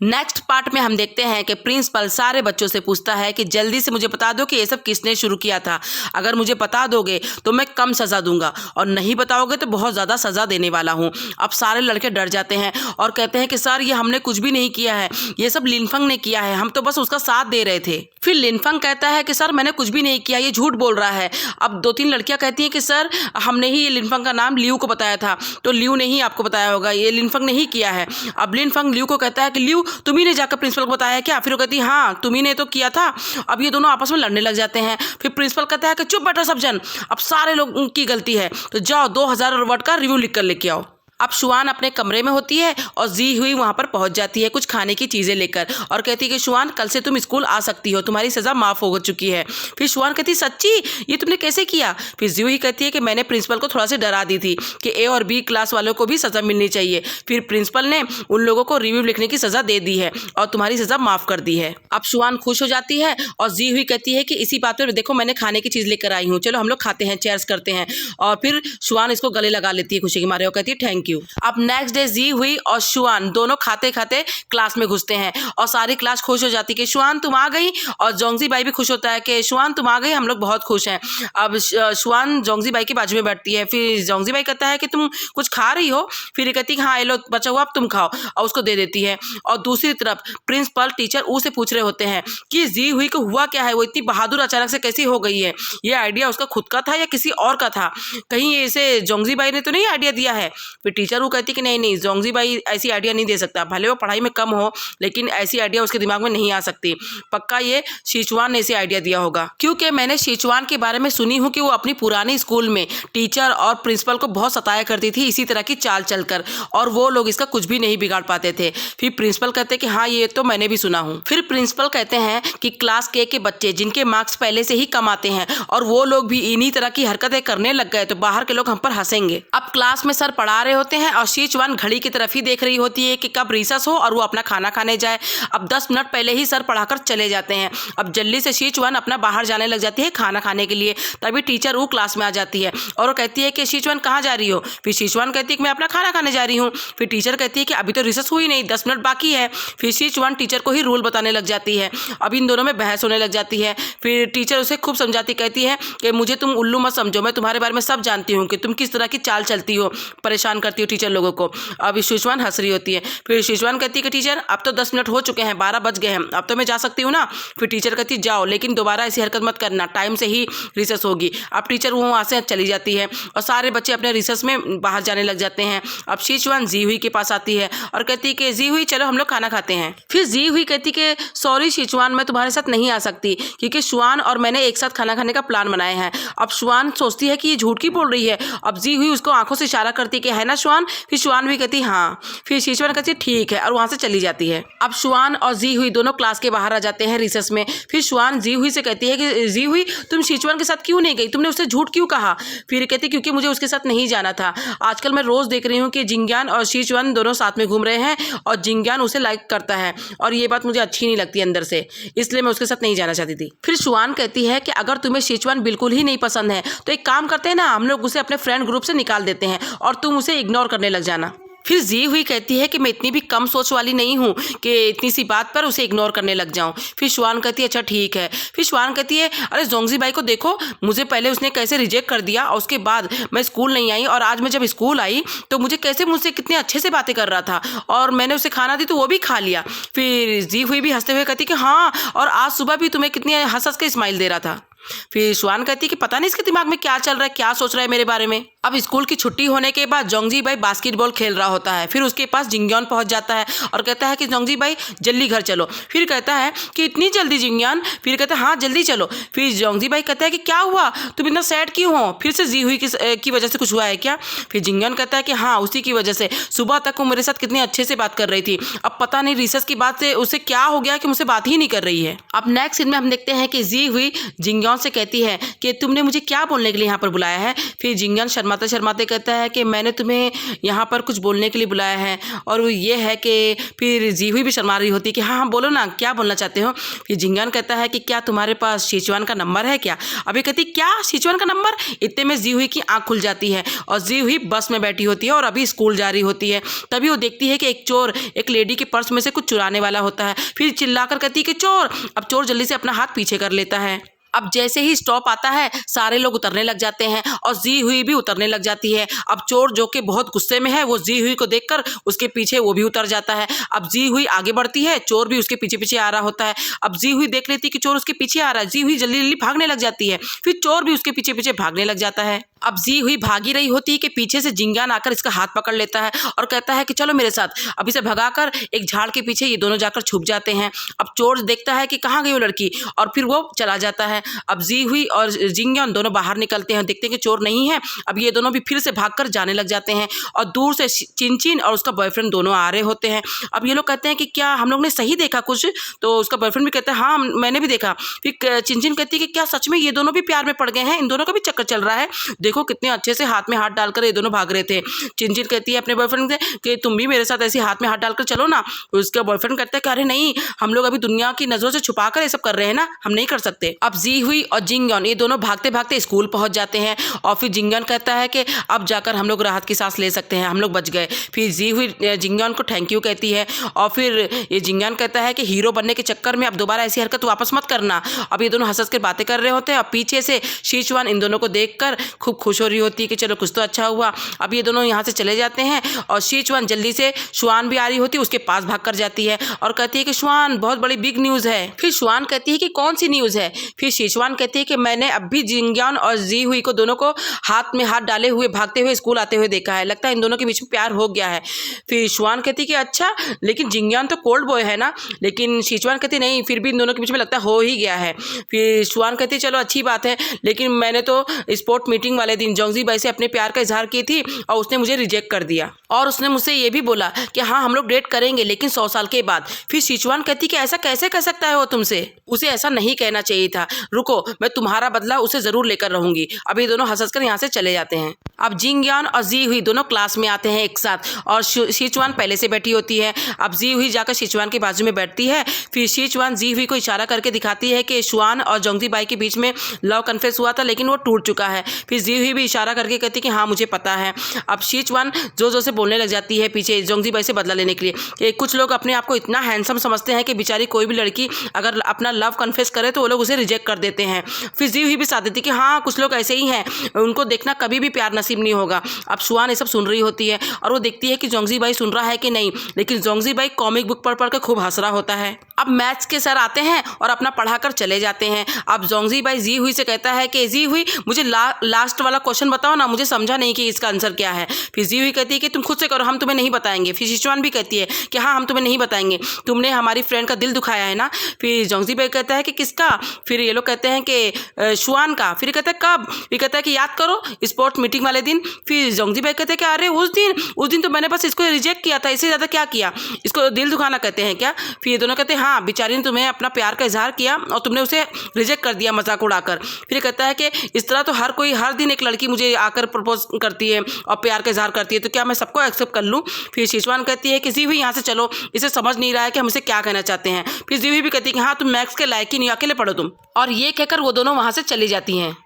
Next part में हम देखते हैं कि प्रिंसिपल सारे बच्चों से पूछता है कि जल्दी से मुझे बता दो कि ये सब किसने शुरू किया था। अगर मुझे बता दोगे तो मैं कम सज़ा दूंगा और नहीं बताओगे तो बहुत ज़्यादा सज़ा देने वाला हूँ। अब सारे लड़के डर जाते हैं और कहते हैं कि सर ये हमने कुछ भी नहीं किया है, ये सब लिनफंग ने किया है, हम तो बस उसका साथ दे रहे थे। फिर लिनफंग कहता है कि सर मैंने कुछ भी नहीं किया, ये झूठ बोल रहा है। अब 2-3 लड़कियाँ कहती हैं कि सर हमने ही ये लिनफंग का नाम लियू को बताया था, तो लियू ने ही आपको बताया होगा, ये लिनफंग ने ही किया है। अब लिनफंग लियू को कहता है कि लियू तुम्ही ने जाकर प्रिंसिपल को बताया क्या? फिर वो कहती है हाँ तुम्ही ने तो किया था। अब ये दोनों आपस में लड़ने लग जाते हैं। फिर प्रिंसिपल कहता है कि चुप बैठो सब जन, अब सारे लोगों की गलती है, तो जाओ 2000 वर्ड का रिव्यू लिख कर लेके आओ। अब शुआन अपने कमरे में होती है और जी हुई वहाँ पर पहुँच जाती है कुछ खाने की चीज़ें लेकर और कहती है कि शुआन कल से तुम स्कूल आ सकती हो, तुम्हारी सज़ा माफ़ हो चुकी है। फिर शुआन कहती है सच्ची, ये तुमने कैसे किया? फिर जी हुई कहती है कि मैंने प्रिंसिपल को थोड़ा सा डरा दी थी कि ए और बी क्लास वालों को भी सज़ा मिलनी चाहिए। फिर प्रिंसिपल ने उन लोगों को रिव्यू लिखने की सज़ा दे दी है और तुम्हारी सज़ा माफ़ कर दी है। अब शुआन खुश हो जाती है और जी हुई कहती है कि इसी बात पर देखो मैंने खाने की चीज़ लेकर आई हूँ, चलो हम लोग खाते हैं, चेयर्स करते हैं। और फिर शुआन इसको गले लगा लेती है खुशी के मारे और कहती है थैंक यू। अब नेक्स्ट डे जी हुई और शुआन दोनों खाते खाते क्लास में घुसते हैं और सारी क्लास खुश हो जाती है कि शुआन तुम आ गई, और जोंगजी बाई भी खुश होता है कि शुआन तुम आ गई, हम लोग बहुत खुश हैं। अब शुआन जोंगजी बाई के बाजू में बैठती है। फिर जोंगजी बाई कहता है कि तुम कुछ खा रही हो? फिर ये कहती है हाँ ये लो बचा हुआ अब तुम खाओ, और उसको दे देती है। और दूसरी तरफ प्रिंसिपल टीचर ऊ से पूछ रहे होते हैं कि जी हुई को हुआ क्या है, वो इतनी बहादुर अचानक से कैसी हो गई है, ये आइडिया उसका खुद का था या किसी और का था, कहीं इसे जोंगजी बाई ने तो नहीं आइडिया दिया है? फिर टीचर वो कहती कि नहीं जोंगजी बाई ऐसी आइडिया नहीं दे सकता, भले वो पढ़ाई में कम हो लेकिन ऐसी आइडिया उसके दिमाग में नहीं आ सकती, पक्का ये शिचुआन ने इसे आइडिया दिया होगा। क्योंकि मैंने शिचुआन के बारे में सुनी हूँ कि वो अपनी पुरानी स्कूल में टीचर और प्रिंसिपल को बहुत सताया करती थी इसी तरह की चाल चलकर, और वो लोग इसका कुछ भी नहीं बिगाड़ पाते थे। फिर प्रिंसिपल कहते कि हाँ ये तो मैंने भी सुना हूँ। फिर प्रिंसिपल कहते हैं कि क्लास के बच्चे जिनके मार्क्स पहले से ही कम आते हैं और वो लोग भी इन्हीं तरह की हरकतें करने लग गए तो बाहर के लोग हम पर हंसेंगे। अब क्लास में सर पढ़ा रहे होते हैं और शिचुआन घड़ी की तरफ ही देख रही होती है कि कब रिसेस हो और वो अपना खाना खाने जाए। अब 10 मिनट पहले ही सर पढ़ाकर चले जाते हैं। अब जल्दी से शिचुआन अपना बाहर जाने लग जाती है खाना खाने के लिए, तभी टीचर वो क्लास में आ जाती है और वो कहती है कि शिचुआन कहाँ जा रही हो? फिर शिचुआन कहती है कि मैं अपना खाना खाने जा रही हूँ। फिर टीचर कहती है कि अभी तो रिसेस हुई नहीं, 10 मिनट बाकी है। फिर शिचुआन टीचर को ही रूल बताने लग जाती है। अब इन दोनों में बहस होने लग जाती है। फिर टीचर उसे खूब समझाती, कहती है कि मुझे तुम उल्लू मत समझो, मैं तुम्हारे बारे में सब जानती हूँ कि तुम किस तरह की चाल चलती हो, परेशान करती हो टीचर लोगों को। अब शिचुआन हंस रही होती है। फिर शिचुआन कहती है कि टीचर अब तो 10 मिनट हो चुके हैं, 12 बज गए हैं, अब तो मैं जा सकती हूँ ना? फिर टीचर कहती जाओ, लेकिन दोबारा ऐसी हरकत मत करना, टाइम से ही रिसेस होगी। अब टीचर वो वहाँ से चली जाती है और सारे बच्चे अपने रिसेस में बाहर जाने लग जाते हैं। अब शिचुआन जी हुई के पास आती है और कहती है कि जी हुई चलो हम लोग खाना खाते हैं। फिर जी हुई कहती कि सॉरी शिचुआन, मैं तुम्हारे साथ नहीं आ सकती क्योंकि शुआन और मैंने एक साथ खाना खाने का प्लान बनाया है। अब शुआन सोचती है कि ये झूठ की बोल रही है। अब जी हुई उसको आंखों से इशारा करती है कि है ना शुआन? फिर शुआन भी कहती हाँ। फिर शिचुआन कहती ठीक है और वहाँ से चली जाती है। अब शुआन और जी हुई दोनों क्लास के बाहर आ जाते हैं रिसेस में। फिर शुआन जी हुई से कहती है कि जी हुई तुम शिचुआन के साथ क्यों नहीं गई, तुमने उससे झूठ क्यों कहा? फिर कहती क्योंकि मुझे उसके साथ नहीं जाना था। आजकल मैं रोज देख रही हूँ कि जिंगयान और शिचुआन दोनों साथ में घूम रहे हैं और जिंगयान उसे लाइक करता है और ये बात मुझे अच्छी नहीं लगती अंदर से, इसलिए मैं उसके साथ नहीं जाना चाहती थी। फिर शुआन कहती है कि अगर तुम्हें शिचुआन बिल्कुल ही नहीं पसंद है तो एक काम करते हैं ना, हम लोग उसे अपने फ्रेंड ग्रुप से निकाल देते हैं और तुम उसे इग्नोर करने लग जाना। फिर जी हुई कहती है कि मैं इतनी भी कम सोच वाली नहीं हूँ कि इतनी सी बात पर उसे इग्नोर करने लग जाऊँ। फिर शुआन कहती है अच्छा ठीक है। फिर शुआन कहती है अरे जोंगजी बाई को देखो, मुझे पहले उसने कैसे रिजेक्ट कर दिया और उसके बाद मैं स्कूल नहीं आई, और आज मैं जब स्कूल आई तो मुझे कैसे मुझसे कितने अच्छे से बातें कर रहा था और मैंने उसे खाना दी तो वो भी खा लिया। फिर जी हुई भी हंसते हुए कहती कि हाँ, और आज सुबह भी तुम्हें कितनी हंस हंस के स्माइल दे रहा था। फिर शुआन कहती कि पता नहीं इसके दिमाग में क्या चल रहा है, क्या सोच रहा है मेरे बारे में। अब स्कूल की छुट्टी होने के बाद जोंगजी बाई बास्केटबॉल खेल रहा होता है। फिर उसके पास जिंगयान पहुंच जाता है और कहता है कि जोंगजी बाई जल्दी घर चलो। फिर कहता है कि इतनी जल्दी जिंगयान? फिर कहता है हाँ जल्दी चलो। फिर जोंगजी बाई कहता है कि क्या हुआ, तुम इतना सैड क्यों हो, फिर से जी हुई की वजह से कुछ हुआ है क्या? फिर जिंगयान कहता है कि हाँ उसी की वजह से, सुबह तक वो मेरे साथ कितने अच्छे से बात कर रही थी, अब पता नहीं रिसेस की बात से उसे क्या हो गया कि मुझसे बात ही नहीं कर रही है। अब नेक्स्ट सीन में हम देखते हैं कि जी हुई जिंगयान जिंगन से कहती है कि तुमने मुझे क्या बोलने के लिए यहाँ पर बुलाया है। फिर जिंगन शर्माते शर्माते कहता है कि मैंने तुम्हें यहाँ पर कुछ बोलने के लिए बुलाया है। और वो ये है कि फिर जी हुई भी शर्मा रही होती है कि हाँ हाँ बोलो ना, क्या बोलना चाहते हो। फिर जिंगन कहता है कि क्या तुम्हारे पास सिचुआन का नंबर है क्या। अभी कहती क्या सिचुआन का नंबर। इतने में जी हुई की आँख खुल जाती है और जी हुई बस में बैठी होती है और अभी स्कूल जा रही होती है। तभी वो देखती है कि एक चोर एक लेडी के पर्स में से कुछ चुराने वाला होता है। फिर चिल्लाकर कहती है कि चोर। अब चोर जल्दी से अपना हाथ पीछे कर लेता है। अब जैसे ही स्टॉप आता है सारे लोग उतरने लग जाते हैं और जी हुई भी उतरने लग जाती है। अब चोर जो कि बहुत गुस्से में है वो जी हुई को देखकर उसके पीछे वो भी उतर जाता है। अब जी हुई आगे बढ़ती है, चोर भी उसके पीछे पीछे आ रहा होता है। अब जी हुई देख लेती है कि चोर उसके पीछे आ रहा है, जी हुई जल्दी जल्दी भागने लग जाती है। फिर चोर भी उसके पीछे पीछे भागने लग जाता है। अब जी हुई भागी रही होती है कि पीछे से जिंगन आकर इसका हाथ पकड़ लेता है और कहता है कि चलो मेरे साथ। अब इसे भगाकर एक झाड़ के पीछे ये दोनों जाकर छुप जाते हैं। अब चोर देखता है कि कहाँ गई वो लड़की और फिर वो चला जाता है। अब जी हुई और जिंगन दोनों बाहर निकलते हैं, देखते हैं कि चोर नहीं है। अब ये दोनों भी फिर से भागकर जाने लग जाते हैं और दूर से चिनचिन और उसका बॉयफ्रेंड दोनों आ रहे होते हैं। अब ये लोग कहते हैं कि क्या हम लोग ने सही देखा कुछ, तो उसका बॉयफ्रेंड भी कहता है हाँ मैंने भी देखा। फिर चिनचिन कहती है कि क्या सच में ये दोनों भी प्यार में पड़ गए हैं, इन दोनों का भी चक्कर चल रहा है, देखो कितने अच्छे से हाथ में हाथ डालकर ये दोनों भाग रहे थे। चिनचिन कहती है अपने बॉयफ्रेंड से कि तुम भी मेरे साथ ऐसे हाथ में हाथ डालकर चलो ना। उसका बॉयफ्रेंड कहता है कि अरे नहीं, हम लोग अभी दुनिया की नजरों से छुपाकर ये सब कर रहे हैं ना, हम नहीं कर सकते। अब जी हुई और जिंगन ये दोनों भागते भागते स्कूल पहुंच जाते हैं और फिर जिंगन कहता है कि अब जाकर हम लोग राहत की सांस ले सकते हैं, हम लोग बच गए। फिर जी हुई जिंगन को थैंक यू कहती है और फिर ये जिंगन कहता है कि हीरो बनने के चक्कर में अब दोबारा ऐसी हरकत वापस मत करना। अब ये दोनों हंस के बातें कर रहे होते हैं और पीछे से सिचुआन इन दोनों को देखकर खूब खुश हो रही होती है कि चलो कुछ तो अच्छा हुआ। अब ये दोनों यहाँ से चले जाते हैं और सिचुआन जल्दी से शुआन भी आ रही होती है, उसके पास भाग कर जाती है और कहती है कि शुआन बहुत बड़ी बिग न्यूज़ है। फिर शुआन कहती है कि कौन सी न्यूज़ है। फिर सिचुआन कहती है कि मैंने अभी जिंगन और जी हुई को दोनों को हाथ में हाथ डाले हुए भागते हुए स्कूल आते हुए देखा है, लगता है इन दोनों के बीच में प्यार हो गया है। फिर शुआन कहती है कि अच्छा, लेकिन जिंगन तो कोल्ड बॉय है ना। लेकिन सिचुआन कहती नहीं, फिर भी इन दोनों के बीच में लगता हो ही गया है। फिर शुआन कहती चलो अच्छी बात है, लेकिन मैंने तो स्पोर्ट मीटिंग वाले दिन जोंगजी बाई से अपने प्यार का इजहार की थी और उसने मुझे रिजेक्ट कर दिया और उसने मुझसे ये भी बोला कि हाँ हम लोग डेट करेंगे लेकिन 100 साल के बाद। फिर सिचुआन कहती कि ऐसा कैसे कह सकता है वो तुमसे, उसे ऐसा नहीं कहना चाहिए था, रुको मैं तुम्हारा बदला उसे जरूर लेकर रहूंगी। अब ये दोनों हंसकर यहाँ से चले जाते हैं। अब जिंगन और जी हुई दोनों क्लास में आते हैं एक साथ और सिचुआन पहले से बैठी होती है। अब जी हुई जाकर सिचुआन के बाजू में बैठती है। फिर सिचुआन जी हुई को इशारा करके दिखाती है कि शुआन और जोंगजी बाई के बीच में लव कन्फेस हुआ था लेकिन वो टूट चुका है। फिर जी हुई भी इशारा करके कहती कि हाँ मुझे पता है। अब सिचुआन जो से बोलने लग जाती है पीछे जोंगजी बाई से बदला लेने के लिए कि कुछ लोग अपने आप को इतना हैंडसम समझते हैं कि बेचारी कोई भी लड़की अगर अपना लव कन्फेस करे तो वो लोग उसे रिजेक्ट कर देते हैं। फिर जी हुई भी साथ देती कि हाँ कुछ लोग ऐसे ही हैं, उनको देखना कभी भी प्यार नसीब नहीं होगा। अब शुआन ये सब सुन रही होती है और वो देखती है कि जोंगजी बाई सुन रहा है कि नहीं, लेकिन जोंगजी बाई कॉमिक बुक पढ़ कर खूब हंस रहा होता है। अब मैथ्स के सर आते हैं और अपना पढ़ाकर चले जाते हैं। अब जोंगजी बाई जी हुई से कहता है कि जी हुई मुझे लास्ट वाला क्वेश्चन बताओ ना, मुझे समझा नहीं कि इसका आंसर क्या है। फिर जी हुई कहती है कि तुम खुद से करो, हम तुम्हें नहीं बताएंगे। फिर सिचुआन भी कहती है कि हाँ हम तुम्हें नहीं बताएंगे, तुमने हमारी फ्रेंड का दिल दुखाया है ना। फिर जोंगजी बाई कहता है कि किसका। फिर ये लोग कहते हैं कि शुआन का। फिर कहता है कब। फिर कहता है कि याद करो स्पोर्ट्स मीटिंग वाले दिन। फिर जोंगजी बाई कहते हैं कि अरे उस दिन तो मैंने बस इसको रिजेक्ट किया था, इससे ज़्यादा क्या किया, इसको दिल दुखाना कहते हैं क्या। फिर ये दोनों कहते हैं हाँ बेचारी ने तुम्हें अपना प्यार का इजहार किया और तुमने उसे रिजेक्ट कर दिया मजाक उड़ाकर। फिर कहता है कि इस तरह तो हर दिन एक लड़की मुझे आकर प्रपोज करती है और प्यार का इजहार करती है, तो क्या मैं सबको एक्सेप्ट कर लूँ। फिर सिचुआन कहती है कि जी हुई यहाँ से चलो, इसे समझ नहीं रहा है कि हम इसे क्या कहना चाहते हैं। फिर जी हुई भी कहती है कि हाँ तुम मैथ्स के लायक ही नहीं, अकेले पढ़ो तुम। और ये कहकर वो दोनों वहाँ से चली जाती हैं।